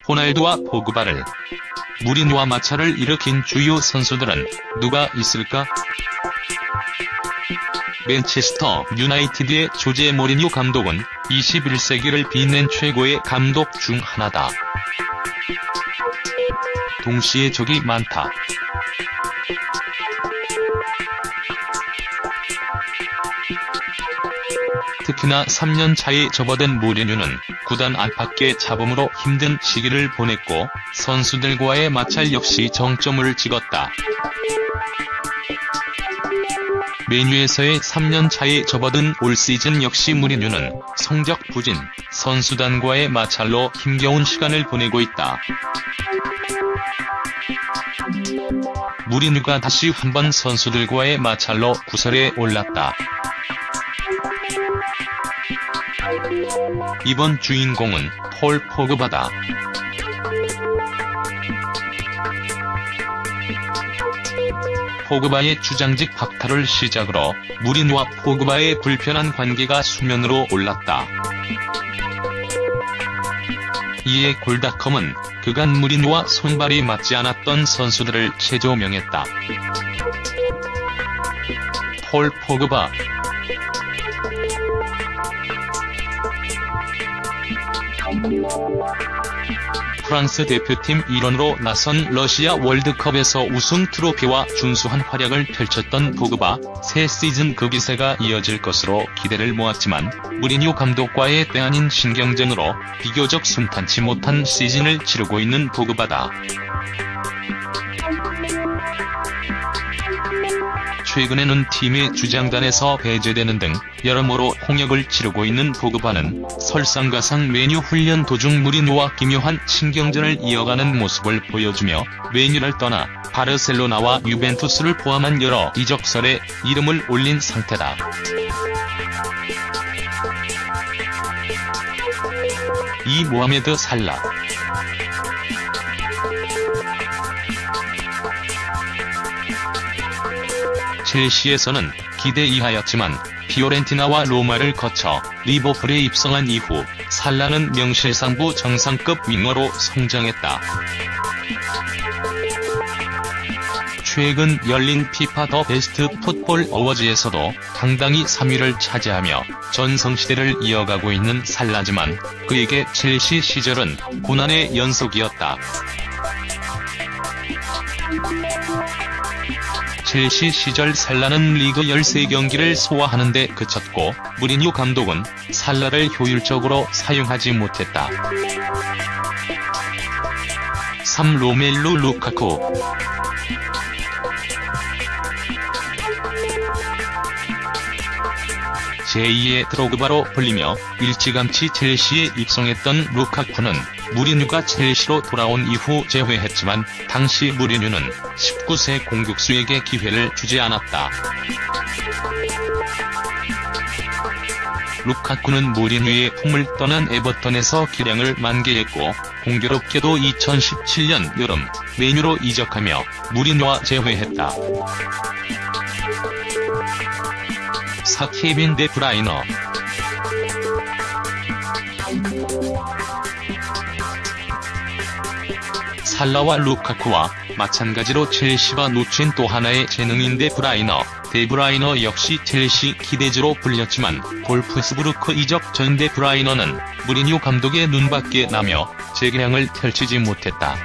호날두와 포그바를. 무리뉴와 마찰을 일으킨 주요 선수들은 누가 있을까? 맨체스터 유나이티드의 조제 모리뉴 감독은 21세기를 빛낸 최고의 감독 중 하나다. 동시에 적이 많다. 특히나 3년 차에 접어든 무리뉴는 구단 안팎의 잡음으로 힘든 시기를 보냈고 선수들과의 마찰 역시 정점을 찍었다. 맨유에서의 3년 차에 접어든 올 시즌 역시 무리뉴는 성적 부진, 선수단과의 마찰로 힘겨운 시간을 보내고 있다. 무리뉴가 다시 한번 선수들과의 마찰로 구설에 올랐다. 이번 주인공은 폴 포그바다. 포그바의 주장직 박탈을 시작으로 무리뉴와 포그바의 불편한 관계가 수면으로 올랐다. 이에 골닷컴은 그간 무리뉴와 손발이 맞지 않았던 선수들을 재조명했다. 폴 포그바. 프랑스 대표팀 일원으로 나선 러시아 월드컵에서 우승 트로피와 준수한 활약을 펼쳤던 포그바, 새 시즌 그 기세가 이어질 것으로 기대를 모았지만 무리뉴 감독과의 때 아닌 신경전으로 비교적 순탄치 못한 시즌을 치르고 있는 포그바다. 최근에는 팀의 주장단에서 배제되는 등 여러모로 홍역을 치르고 있는 포그바는 설상가상 메뉴 훈련 도중 무리뉴와 기묘한 신경전을 이어가는 모습을 보여주며 메뉴를 떠나 바르셀로나와 유벤투스를 포함한 여러 이적설에 이름을 올린 상태다. 이 모하메드 살라. 첼시에서는 기대 이하였지만 피오렌티나와 로마를 거쳐 리버풀에 입성한 이후 살라는 명실상부 정상급 윙어로 성장했다. 최근 열린 피파 더 베스트 풋볼 어워즈에서도 당당히 3위를 차지하며 전성시대를 이어가고 있는 살라지만 그에게 첼시 시절은 고난의 연속이었다. 첼시 시절 살라는 리그 13경기를 소화하는 데 그쳤고 무리뉴 감독은 살라를 효율적으로 사용하지 못했다. 3. 로멜루 루카쿠. 제2의 드로그바로 불리며 일찌감치 첼시에 입성했던 루카쿠는 무리뉴가 첼시로 돌아온 이후 재회했지만 당시 무리뉴는 19세 공격수에게 기회를 주지 않았다. 루카쿠는 무리뉴의 품을 떠난 에버턴에서 기량을 만개했고 공교롭게도 2017년 여름 맨유로 이적하며 무리뉴와 재회했다. 4. 케빈 데 브라이너. 살라와 루카쿠와 마찬가지로 첼시가 놓친 또 하나의 재능인 데 브라이너 역시 첼시 기대주로 불렸지만 볼프스부르크 이적 전 데 브라이너는 무리뉴 감독의 눈밖에 나며 재계량을 펼치지 못했다.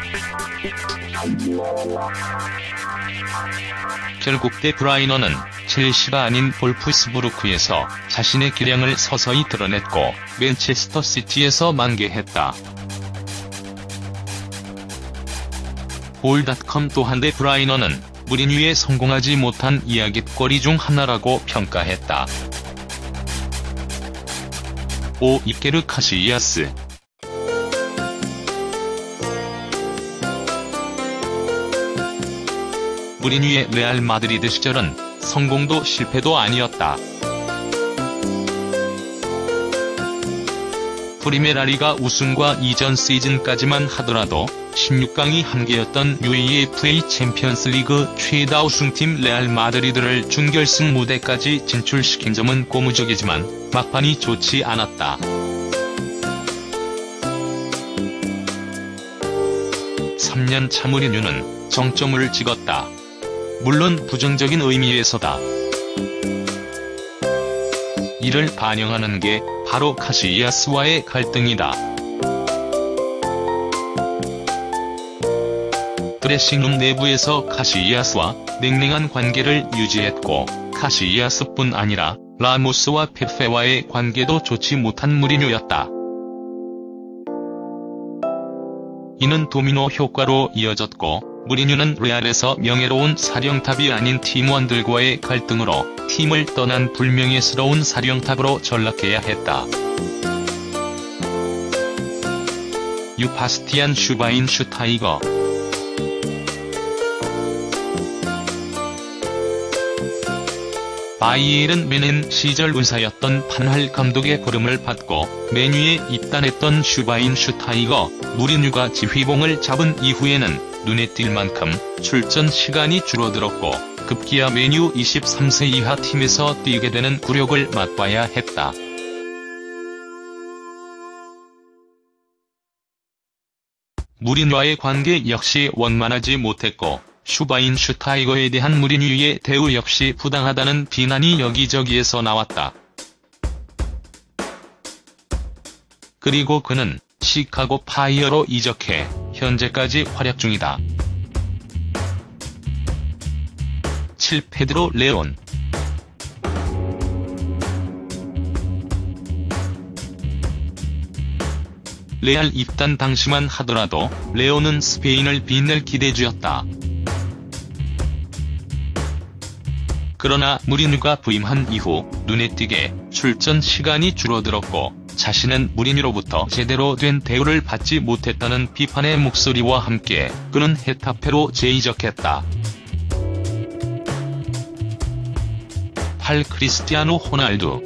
결국 데 브라이너는 첼시가 아닌 볼프스부르크에서 자신의 기량을 서서히 드러냈고 맨체스터 시티에서 만개했다. 골닷컴 또한 데 브라이너는 무리뉴에 성공하지 못한 이야깃거리 중 하나라고 평가했다. 5. 이케르 카시야스. 무리뉴의 레알 마드리드 시절은 성공도 실패도 아니었다. 프리메라리가 우승과 이전 시즌까지만 하더라도 16강이 한계였던 UEFA 챔피언스리그 최다 우승팀 레알 마드리드를 준결승 무대까지 진출시킨 점은 고무적이지만 막판이 좋지 않았다. 2013년 차 무리뉴는 정점을 찍었다. 물론 부정적인 의미에서다. 이를 반영하는 게 바로 카실리아스와의 갈등이다. 드레싱룸 내부에서 카실리아스와 냉랭한 관계를 유지했고, 카실리아스뿐 아니라 라모스와 페페와의 관계도 좋지 못한 무리뉴였다. 이는 도미노 효과로 이어졌고, 무리뉴는 레알에서 명예로운 사령탑이 아닌 팀원들과의 갈등으로 팀을 떠난 불명예스러운 사령탑으로 전락해야 했다. 바스티안 슈바인슈타이거. 바이에른 뮌헨 시절 의사였던 판할 감독의 부름을 받고 메뉴에 입단했던 슈바인슈타이거. 무리뉴가 지휘봉을 잡은 이후에는 눈에 띌 만큼 출전 시간이 줄어들었고 급기야 메뉴 23세 이하 팀에서 뛰게 되는 굴욕을 맛봐야 했다. 무리뉴와의 관계 역시 원만하지 못했고, 슈바인슈타이거에 대한 무리뉴의 대우 역시 부당하다는 비난이 여기저기에서 나왔다. 그리고 그는 시카고 파이어로 이적해 현재까지 활약 중이다. 7. 페드로 레온. 레알 입단 당시만 하더라도 레온은 스페인을 빛낼 기대주였다. 그러나 무리뉴가 부임한 이후 눈에 띄게 출전 시간이 줄어들었고 자신은 무리뉴로부터 제대로 된 대우를 받지 못했다는 비판의 목소리와 함께 그는 헤타페로 재이적했다. 8. 크리스티아노 호날두.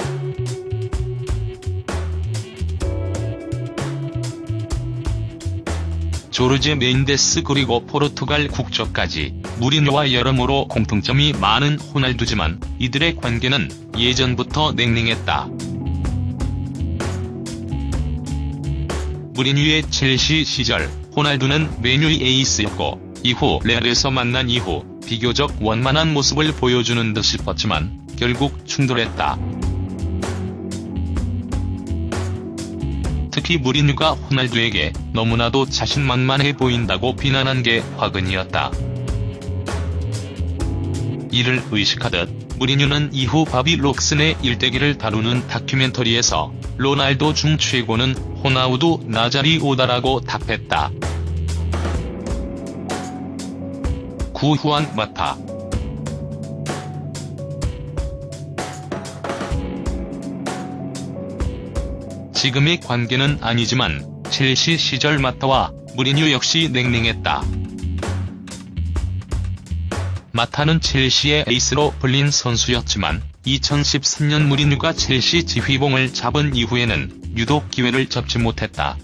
조르제 멘데스 그리고 포르투갈 국적까지 무리뉴와 여러모로 공통점이 많은 호날두지만 이들의 관계는 예전부터 냉랭했다. 무리뉴의 첼시 시절 호날두는 메뉴의 에이스였고 이후 레알에서 만난 이후 비교적 원만한 모습을 보여주는 듯 싶었지만 결국 충돌했다. 특히 무리뉴가 호날두에게 너무나도 자신만만해 보인다고 비난한 게 화근이었다. 이를 의식하듯 무리뉴는 이후 바비 록슨의 일대기를 다루는 다큐멘터리에서 로날도 중 최고는 호나우두 나자리오다라고 답했다. 9. 후안 마타. 지금의 관계는 아니지만 첼시 시절 마타와 무리뉴 역시 냉랭했다. 마타는 첼시의 에이스로 불린 선수였지만 2013년 무리뉴가 첼시 지휘봉을 잡은 이후에는 유독 기회를 잡지 못했다.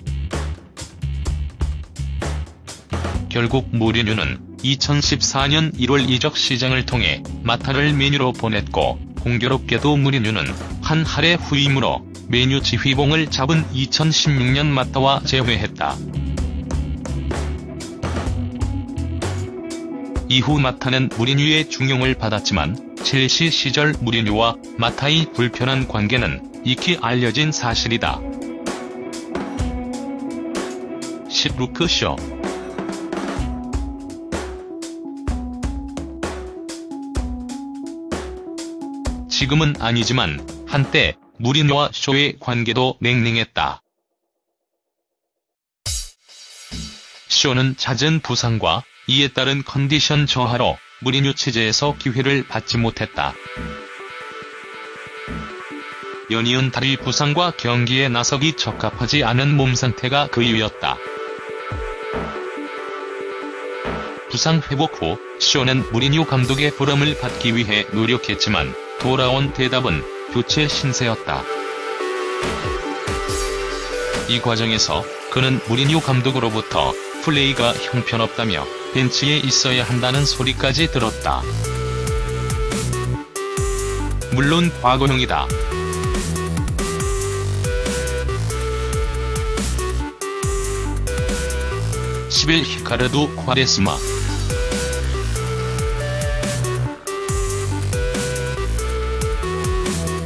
결국 무리뉴는 2014년 1월 이적 시장을 통해 마타를 메뉴로 보냈고 공교롭게도 무리뉴는 한 할애 후임으로 메뉴 지휘봉을 잡은 2016년 마타와 재회했다. 이후 마타는 무리뉴의 중용을 받았지만 첼시 시절 무리뉴와 마타의 불편한 관계는 익히 알려진 사실이다. 10. 루크 쇼. 지금은 아니지만 한때 무리뉴와 쇼의 관계도 냉랭했다. 쇼는 잦은 부상과 이에 따른 컨디션 저하로 무리뉴 체제에서 기회를 받지 못했다. 연이은 다리 부상과 경기에 나서기 적합하지 않은 몸 상태가 그 이유였다. 부상 회복 후 쇼는 무리뉴 감독의 부름을 받기 위해 노력했지만 돌아온 대답은 교체 신세였다. 이 과정에서 그는 무리뉴 감독으로부터 플레이가 형편없다며 벤치에 있어야 한다는 소리까지 들었다. 물론 과거형이다. 10일 히카르도 콰레스마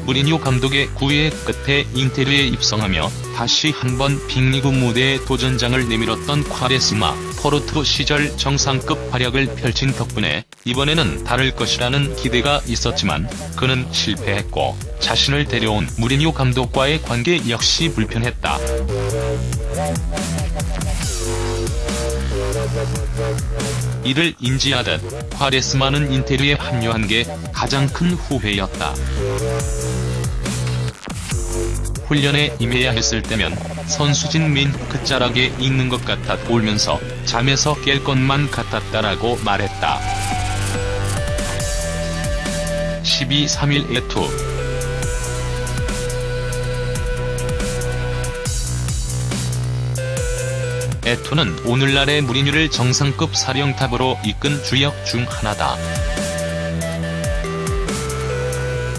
무리뉴 감독의 구애 끝에 인테르에 입성하며 다시 한번 빅리그 무대에 도전장을 내밀었던 콰레스마, 포르투 시절 정상급 활약을 펼친 덕분에 이번에는 다를 것이라는 기대가 있었지만 그는 실패했고 자신을 데려온 무리뉴 감독과의 관계 역시 불편했다. 이를 인지하듯 콰레스마는 인테르에 합류한 게 가장 큰 후회였다. 훈련에 임해야 했을 때면 선수진 맨 끝자락에 있는 것 같아 울면서 잠에서 깰 것만 같았다라고 말했다. 12-3일 에투 에투는 오늘날의 무리뉴를 정상급 사령탑으로 이끈 주역 중 하나다.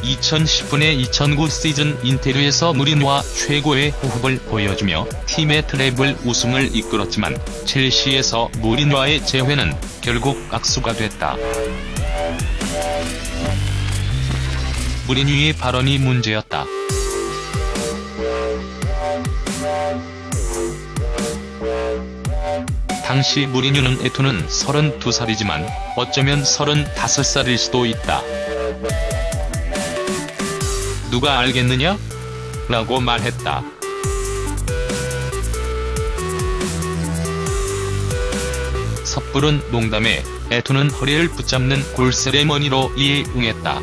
2010분의 2009 시즌 인테르에서 무리뉴와 최고의 호흡을 보여주며 팀의 트래블 우승을 이끌었지만 첼시에서 무리뉴와의 재회는 결국 악수가 됐다. 무리뉴의 발언이 문제였다. 당시 무리뉴는 에투는 32살이지만 어쩌면 35살일 수도 있다. 누가 알겠느냐? 라고 말했다. 섣부른 농담에 에투는 허리를 붙잡는 골 세레머니로 이에 응했다.